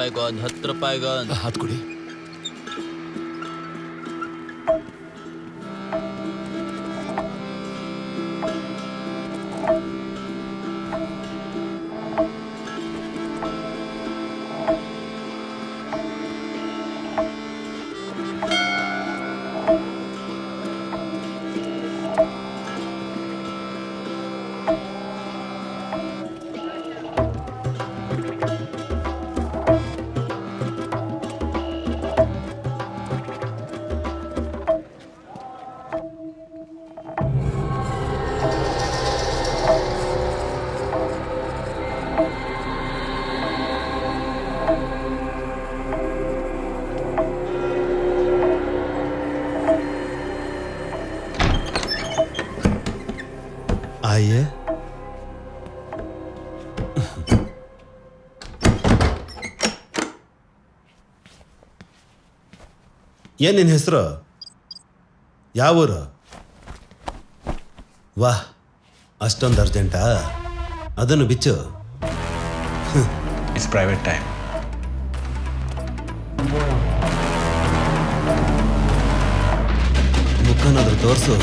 ರೂಪಾಯಿಗೊಂದು 10 ರೂಪಾಯಿಗೊಂದು ಹಾತ್ ಕೊಡಿ. ಆಯೇ ಏನ್ ನಿನ್ನ ಹೆಸರು? ಯಾವೂರು? ವಾಹ್, ಅಷ್ಟೊಂದು ಅರ್ಜೆಂಟಾ? ಅದನ್ನು ಬಿಚ್ಚು. It's private time. ಮುಖನಾದ್ರೂ ತೋರಿಸು.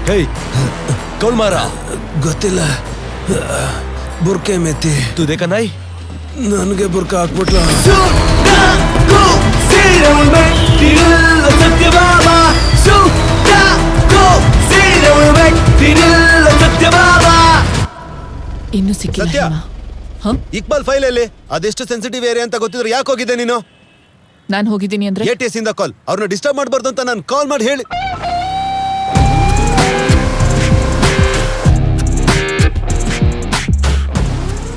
ಹೇಯ್, ಕೌನ್ ಮಾರ? ಗೊತ್ತಿಲ್ಲ. ಬುರ್ಕೆ ಮೆತ್ತಿ ತು ದೇಖ ನಾಯಿ? ನನಗೆ ಬುರ್ಕ ಹಾಕ್ಬಿಟ್ಲ. ಇನ್ನು ಸಿಕ್ಕಿಲ್ಲ ಸತ್ಯ? ಹೇಮ. ಹ? ಇಕ್ಬಾಲ್ ಫೈಲ್ ಅಲ್ಲಿ ಅದೆಷ್ಟು ಸೆನ್ಸಿಟಿವ್ ಏರಿಯಾ ಅಂತ ಗೊತ್ತಿದ್ರೆ ಯಾಕೆ ಹೋಗಿದ್ದೆ ನೀನು? ನಾನ್ ಹೋಗಿದ್ದೀನಿ ಅಂದ್ರೆ ATS ಇಂದ ಕಾಲ್. ಅವ್ರನ್ನ ಡಿಸ್ಟರ್ಬ್ ಮಾಡಬಾರ್ದು ಅಂತ ನಾನು ಕಾಲ್ ಮಾಡಿ ಹೇಳಿ.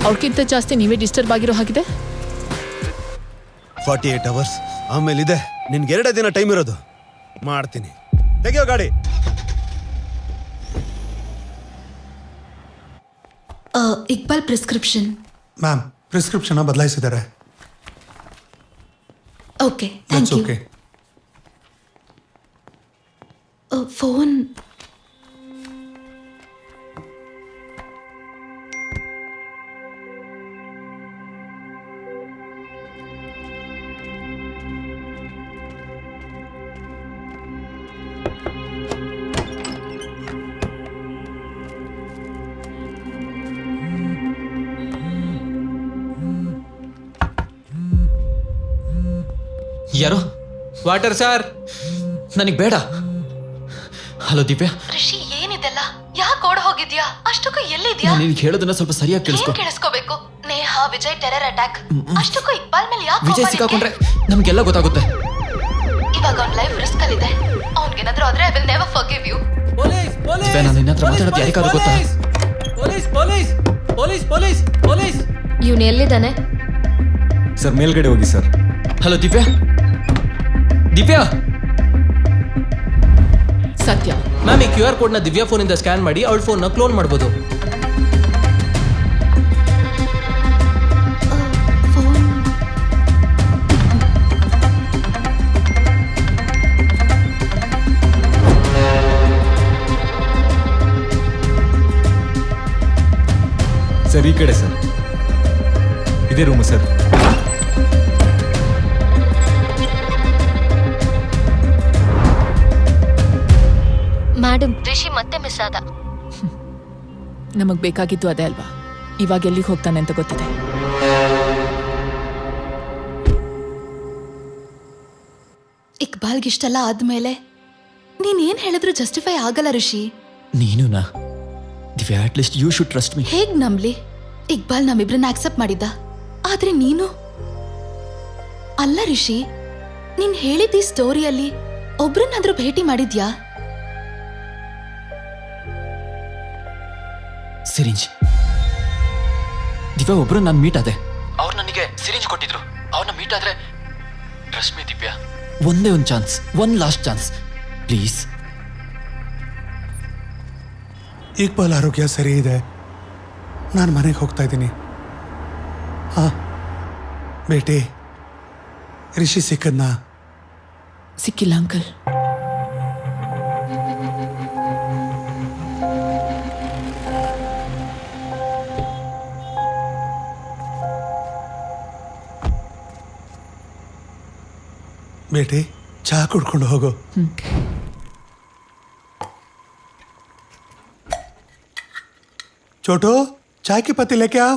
ಅವ್ರಕ್ಕಿಂತ ಜಾಸ್ತಿ ನೀವೇ ಡಿಸ್ಟರ್ಬ್ ಆಗಿರೋ ಹಾಗಿದೆ. 48 ಅವರ್ಸ್ ಆಮೇಲೆ ಇದೆ. ನಿನ್ಗೆ 2 ದಿನ ಟೈಮ್ ಇರೋದು. ಮಾಡ್ತೀನಿ. ತೆಗಿಯೋ ಗಾಡಿ. ಇಕ್ಬಾಲ್ ಪ್ರಿಸ್ಕ್ರಿಪ್ಷನ್. ಮ್ಯಾಮ್, ಪ್ರಿಸ್ಕ್ರಿಪ್ಷನ್ ಬದಲಾಯಿಸಿದ್ದಾರೆ. Okay, thank you. Okay. Phone. ಯಾರೋ? ವಾಟರ್ ಸರ್, ನನಗೆ ಬೇಡ. ಹಲೋ ದಿವ್ಯಾ. ಋಷಿ, ಏನಿದೆಲ್ಲ? ಯಾಕೆ ಓಡ್ ಹೋಗಿದ್ಯಾ? ಅಷ್ಟಕ್ಕೂ ಎಲ್ಲಿದ್ಯಾ? ನಿನಗೆ ಹೇಳೋದನ್ನ ಸ್ವಲ್ಪ ಸರಿಯಾಗಿ ಕೇಳಿಸ್ಕೊ. ಕೇಳಿಸ್ಕೋಬೇಕು. Neha, Vijay terror attack. ಅಷ್ಟಕ್ಕೂ ಇಕ್ಬಾಲ್ ಮೇಲೆ ಯಾಕೆ? ವಿಜಯ್ ಸಿಕ್ಕಾಕೊಂಡ್ರೆ ನಮ್ಗೆಲ್ಲ ಗೊತ್ತಾಗುತ್ತೆ. ಇವಾಗ ಅವ್ನ ಲೈಫ್ ರಿಸ್ಕ್ ಅಲ್ಲಿ ಇದೆ. ಅವ್ನಿಗೇನಾದ್ರೂ ಆದ್ರೆ I will never forgive you. Divya, ನಾನು ನಿನ್ನ ಹತ್ರ ಮಾತಾಡೋದು ಯಾರಿಗಾದ್ರೂ ಗೊತ್ತಾ? ಇವ್ನು ಎಲ್ಲಿದ್ದಾನೆ? ಸರ್, ಮೇಲ್ಗಡೆ ಹೋಗಿ ಸರ್. ಹಲೋ ದಿವ್ಯಾ. ದಿವ್ಯಾ. ಸತ್ಯ, ಮ್ಯಾಮ್, ಈ QR ಕೋಡ್ನ ದಿವ್ಯಾ ಫೋನಿಂದ ಸ್ಕ್ಯಾನ್ ಮಾಡಿ ಅವಳ ಫೋನ್ನ ಕ್ಲೋನ್ ಮಾಡ್ಬೋದು. ಫೋನ್. ಸರ್, ಈ ಕಡೆ ಸರ್. ಇದೇ ರೂಮು ಸರ್. ಮೇಡಮ್, ರಿಷಿ ಮತ್ತೆ ಮಿಸ್ ಆದ. ನಮಗ್ ಬೇಕಾಗಿದ್ದು ಅದೇ ಅಲ್ವಾ? ಇವಾಗ ಎಲ್ಲಿಗೆ ಹೋಗ್ತಾನೆ ಅಂತ ಗೊತ್ತಿದೆ. ಇಕ್ಬಾಲ್ಗಿಷ್ಟೆಲ್ಲ ಆದ್ಮೇಲೆ ನೀನೇನ್ ಹೇಳಿದ್ರು ಜಸ್ಟಿಫೈ ಆಗಲ್ಲ ಋಷಿ. ನೀನುನಾ? Divya, at least you should trust me. ಹೇಗ್ ನಂಬ್ಲಿ? ಇಕ್ಬಾಲ್ ನಮ್ಮಿಬ್ರನ್ನ ಆಕ್ಸೆಪ್ಟ್ ಮಾಡಿದ್ದ. ಆದ್ರೆ ನೀನು ಅಲ್ಲ ಋಷಿ. ನೀನ್ ಹೇಳಿದ ಈ ಸ್ಟೋರಿಯಲ್ಲಿ ಒಬ್ರನ್ನಾದ್ರೂ ಭೇಟಿ ಮಾಡಿದ್ಯಾ? ಸಿರಿಂಜ್. ದಿವ್ಯಾ ಒಬ್ರು ನಾನು ಮೀಟ್ ಆದೆ. ಅವ್ರು ನನ್ನ ಸಿರಿಂಜ್ ಕೊಟ್ಟಿದ್ರು. ಅವನ್ನ ಮೀಟ್ ಆದ್ರೆ ಟ್ರಸ್ಟ್ ಮೀ ದಿವ್ಯಾ, ಒಂದೇ ಒಂದು chance, one last chance please. Iqbal ಆರೋಗ್ಯ ಸರಿ ಇದೆ. ನಾನು ಮನೆಗೆ ಹೋಗ್ತಾ ಇದ್ದೀನಿ. ಹಾಂ ಬೇಟಿ, ರಿಷಿ ಸಿಕ್ಕದ್ನಾ? ಸಿಕ್ಕಿಲ್ಲ ಅಂಕಲ್. ಬೇಟಿ, ಚಹಾ ಕುಡ್ಕೊಂಡು ಹೋಗು. छोटू, चाय की पत्ती लेके आओ.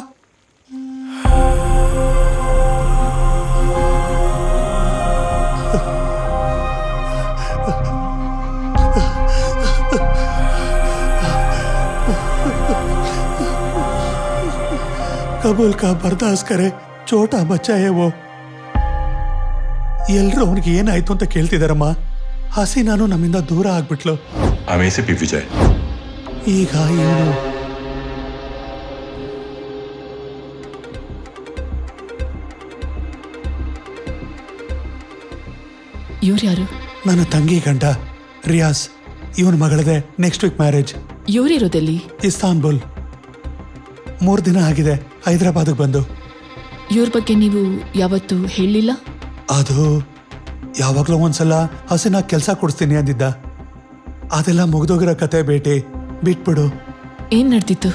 कबूल का बर्दाश्त करे, छोटा बच्चा है वो. ಎಲ್ರು ಅವನಿಗೆ ಏನಾಯ್ತು ಅಂತ ಕೇಳ್ತಿದಾರಮ್ಮ. ಹಸಿ ನಾನು ನಮ್ಮಿಂದ ದೂರ ಆಗ್ಬಿಟ್ಲು. ಆಮೇಲೆ ಎ ಪಿ ವಿಜಯ್ ಈಗ ಏನು? ಇವ್ರು ಯಾರು? ನನ್ನ ತಂಗಿ ಗಂಡ ರಿಯಾಜ್. ಇವನ್ ಮಗಳದೆ ನೆಕ್ಸ್ಟ್ ವೀಕ್ ಮ್ಯಾರೇಜ್. ಇವ್ರಿರೋದೆಲ್ಲಿ? ಇಸ್ತಾನ್ಬುಲ್. 3 ದಿನ ಆಗಿದೆ ಹೈದರಾಬಾದ್ಗೆ ಬಂದು. ಇವ್ರ ಬಗ್ಗೆ ನೀವು ಯಾವತ್ತೂ ಹೇಳಿಲ್ಲ? ಅದು ಯಾವಾಗಲೂ ಒಂದ್ಸಲ ಹಸಿನಾಗಿ ಕೆಲಸ ಕೊಡಿಸ್ತೀನಿ ಅಂದಿದ್ದ. ಅದೆಲ್ಲ ಮುಗ್ದೋಗಿರೋ ಕತೆ ಬೇಟಿ, ಬಿಟ್ಬಿಡು. ಏನ್ ನಡೆದಿತ್ತು?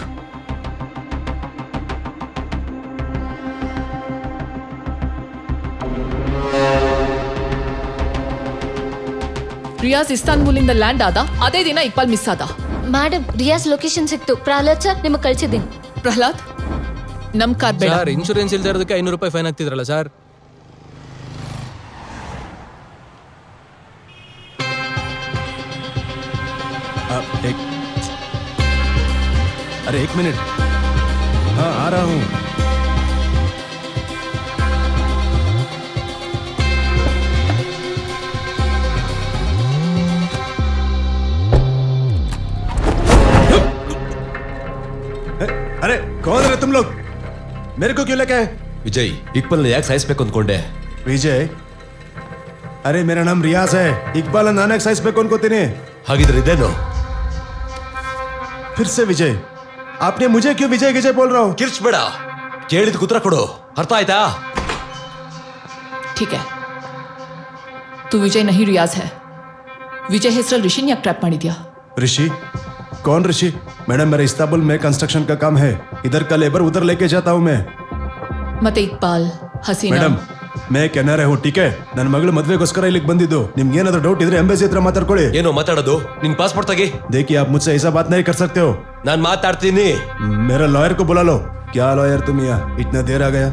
ರಿಯಾಜ್ ಇಸ್ತಾನ್ಬುಲಿಂದ ಲ್ಯಾಂಡ್ ಆದ ಅದೇ ದಿನ ಇಕ್ಬಾಲ್ ಮಿಸ್ ಆದ. ಮೇಡಮ್, ರಿಯಾಜ್ ಲೊಕೇಶನ್ ಸಿಕ್ತು. ಪ್ರಹ್ಲಾದ್ ಸರ್ ನಿಮಗೆ ಕಳ್ಸಿದ್ದೀನಿ. ಪ್ರಹ್ಲಾದ್, ನಮ್ ಕಾರ್ ಬೇಡ. ಸರ್, ಇನ್ಶೂರೆನ್ಸ್ ಇಲ್ದೇ ಇರೋದಕ್ಕೆ 500 ರೂಪಾಯಿ ಫೈನ್ ಹಾಕ್ತಿದ್ರಲ್ಲ ಸರ್. अरे 1 मिनट. हाँ आ रहा हूँ. अरे कौन है तुम लोग? मेरे को क्यों लेके आए? ವಿಜಯ್, ಇಕ್ಬಲ್ನ ಯಾಕೆ ಸಾಯಿಸ್ಬೇಕು ಅಂದ್ಕೊಂಡೆ? विजय, अरे मेरा नाम रियाज है. इकबाल नानक साइज पे कौन को तेने? ಹಾಗಿದ್ರೆ ಇದೇನು? फिर से विजय, आपने मुझे क्यों विजय विजय बोल रहा हो? ಕಿರ್ಚ್ಬೇಡ, ಕೇಳಿದ ಉತ್ತರ ಕೊಡು. ಅರ್ಥ ಆಯ್ತಾ? ठीक है, तू विजय नहीं रियाज है. विजय ಹೆಸರಲ್ಲಿ ರಿಷಿನ್ ಯಾಕೆ ಟ್ರ್ಯಾಪ್ ಮಾಡಿದ್ಯಾ? ऋषि? कौन ऋषि? मैडम, मेरे इस्तांबुल में कंस्ट्रक्शन का काम है. इधर का लेबर उधर लेके जाता हूँ मैं. ಮತ್ತೆ ಇಕ್ಬಾಲ್, ಹಸೀನಾ? ಮೇಡಮ್, ಮೇ ಕೆನರೆ ಹೋ, ಟೀಕೆ? ನನ್ನ ಮಗಳು ಮದುವೆಗೋಸ್ಕರ ಇಲ್ಲಿಗೆ ಬಂದಿದ್ದು. ನಿಮ್ಗೆ ಏನಾದರೂ ಡೌಟ್ ಇದ್ರೆ ಎಂಬಸಿ ಹತ್ರ ಮಾತಾಡ್ಕೊಳ್ಳಿ. ಏನೋ ಮಾತಾಡೋದು? ನಿನ್ ಪಾಸ್ಪೋರ್ಟ್ ತೆಗಿ. देखिए, आप मुझसे ऐसा बात नहीं कर सकते हो. ನಾನ್ ಮಾತಾಡ್ತೀನಿ. मेरा लॉयर को बुला लो. क्या लॉयर तुम यहाँ? इतना देर आ गया.